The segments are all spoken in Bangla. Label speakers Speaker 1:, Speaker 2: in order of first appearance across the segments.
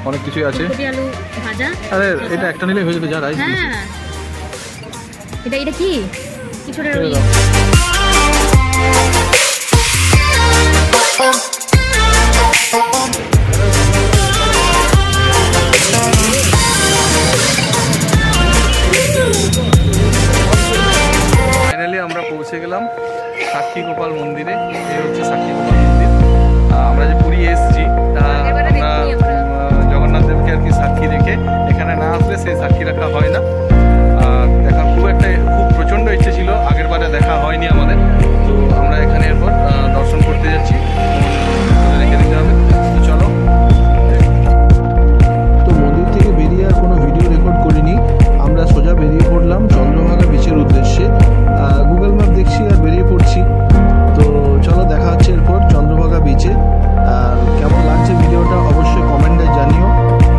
Speaker 1: অনেক কিছুই আছে।
Speaker 2: আলু ভাজা।
Speaker 1: আরে এটা একটা নিলেই হয়ে যাবে, যা রাইস।
Speaker 2: হ্যাঁ এটা কি কিছুটা
Speaker 1: ফাইনালি আমরা পৌঁছে গেলাম সাক্ষী গোপাল মন্দিরে। এই হচ্ছে সাক্ষী গোপাল মন্দির। আমরা যে পুরী এসেছি আমরা জগন্নাথ দেবকে আর কি সাক্ষী রেখে, এখানে না আসলে সেই সাক্ষী রাখা হয় না। দেখার খুব প্রচণ্ড ইচ্ছে ছিল, আগের বারে দেখা হয়নি আমাদের। তো আমরা এখানে এরপর দর্শন করতে যাচ্ছি, রেখে দিতে হবে। তো চলো। তো মন্দির থেকে বেরিয়ে আর কোনো ভিডিও রেকর্ড করিনি, আমরা সোজা বেরিয়ে পড়লাম চন্দ্রভাগা বিচের উদ্দেশ্যে। গুগল ম্যাপ দেখছি আর বেরিয়ে পড়ছি। তো চলো, দেখা হচ্ছে এরপর চন্দ্রভাগা বিচে। আর কেমন লাগছে ভিডিওটা অবশ্যই কমেন্টে জানিও।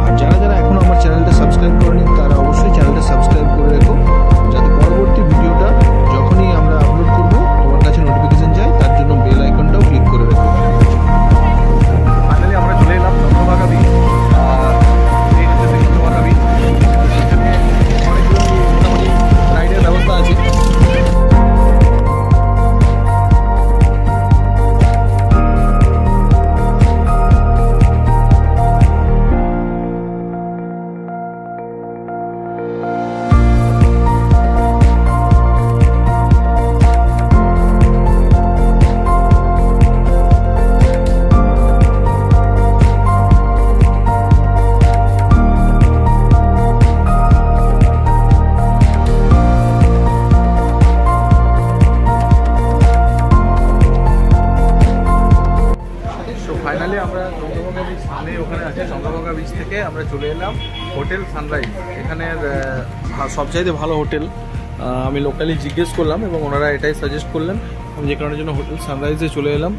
Speaker 1: আর যারা যারা এখনও আমার চ্যানেলটা সাবস্ক্রাইব করেনি তারা অবশ্যই চ্যানেলটা সাবস্ক্রাইব করে রেখো, যাতে পরবর্তী ভিডিওটা যখনই আমরা আপলোড করব তোমার কাছে নোটিফিকেশন যায়। তার জন্য বেল আইকনটাও ক্লিক করে রেখো। ফাইনালি আমরা চলে এলাম চন্দ্রভাগা বিচ। এই হচ্ছে চন্দ্রভাগা বিচ। এখানে অনেকগুলো মোটামুটি রাইডের ব্যবস্থা আছে। ফাইনালি আমরা চন্দ্রভাগা বিচ সামনে ওখানে আছে। চন্দ্রভাগা বিচ থেকে আমরা চলে এলাম হোটেল সানরাইজ। এখানের সবচাইতে ভালো হোটেল আমি লোকালি জিজ্ঞেস করলাম এবং ওনারা এটাই সাজেস্ট করলেন, যে কারণের জন্য হোটেল সানরাইজে চলে এলাম।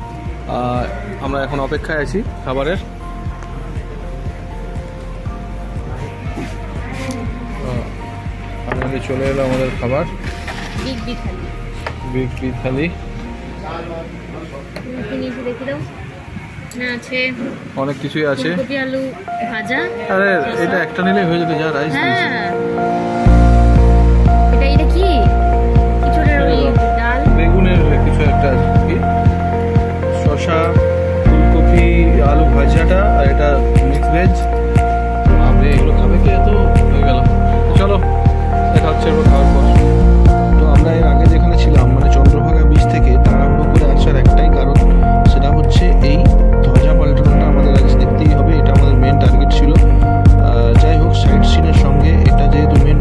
Speaker 1: আমরা এখন অপেক্ষায় আছি খাবারের। ফাইনালি চলে এলো আমাদের খাবার, বিগ বি থালি। অনেক কিছুই আছে।
Speaker 2: আলু ভাজা।
Speaker 1: আরে এটা একটা নিলেই হয়ে যাবে, যা রাইস।
Speaker 2: এটা কি কিছুটা ডাল
Speaker 1: বেগুনের কিছু একটা আর কি, শসা, ফুলকপি, আলু ভাজাটা, আর এটা মিক্স ভেজ। আপনি এগুলো খাবে কি? এত হয়ে গেল। চলো, দেখা হচ্ছে এবার খাওয়ার পর। তো আমরা এর আগে যেখানে ছিলাম মানে চন্দ্রভাগা বিচ থেকে তাড়াহুড়ো করে আসার একটাই কারণ, সেটা হচ্ছে এই ধ্বজা পাল্টানোটা আমাদের আজ দেখতেই হবে। এটা আমাদের মেন টার্গেট ছিল। যাই হোক, সাইট সিনের সঙ্গে এটা যেহেতু মেন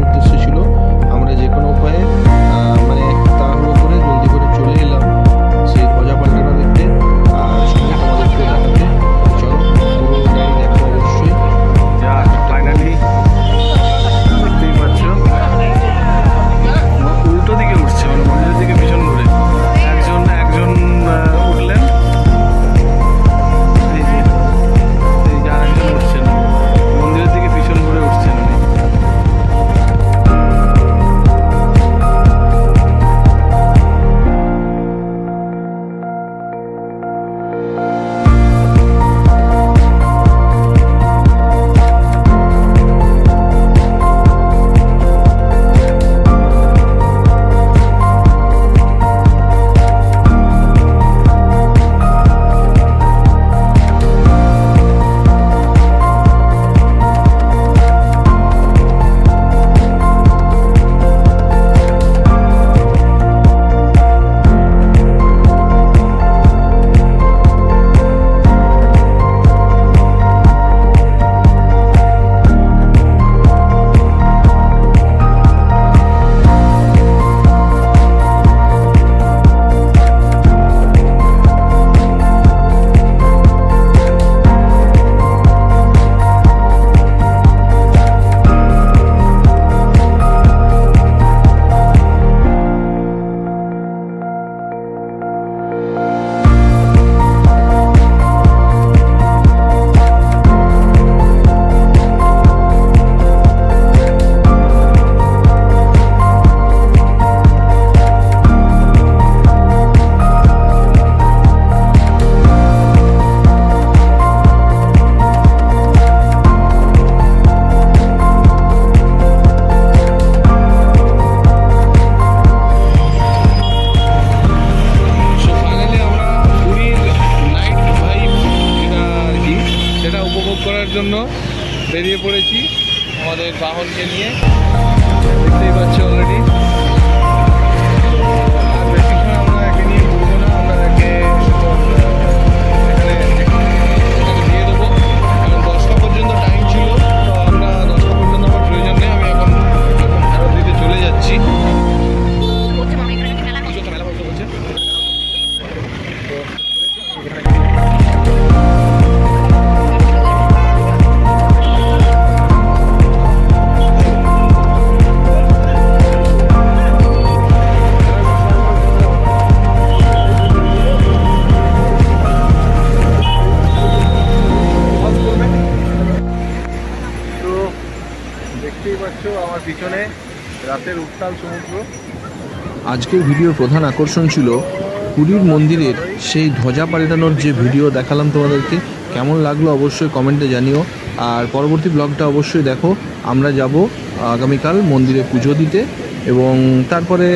Speaker 1: রাহুলকে নিয়ে, দেখতেই পাচ্ছ অলরেডি। আর বেশিক্ষণ আমরা একে নিয়ে ঘুরবো না, আমরা একে এখানে দিয়ে দেবো। কারণ 10টা পর্যন্ত টাইম ছিল, তো আমরা 10টা পর্যন্ত আমার প্রয়োজন নেই, আমি এখন ফেরত দিতে চলে যাচ্ছি। মেলা বলতে বলছে দেখতেই পাচ্ছ আমার পিছনে রাতের উত্তাল সমুদ্র। আজকের ভিডিওর প্রধান আকর্ষণ ছিল পুরীর মন্দিরের সেই ধ্বজা পাল্টানোর যে ভিডিও দেখালাম তোমাদেরকে। কেমন লাগলো অবশ্যই কমেন্টে জানিও, আর পরবর্তী ব্লগটা অবশ্যই দেখো। আমরা যাব আগামীকাল মন্দিরে পুজো দিতে, এবং তারপরে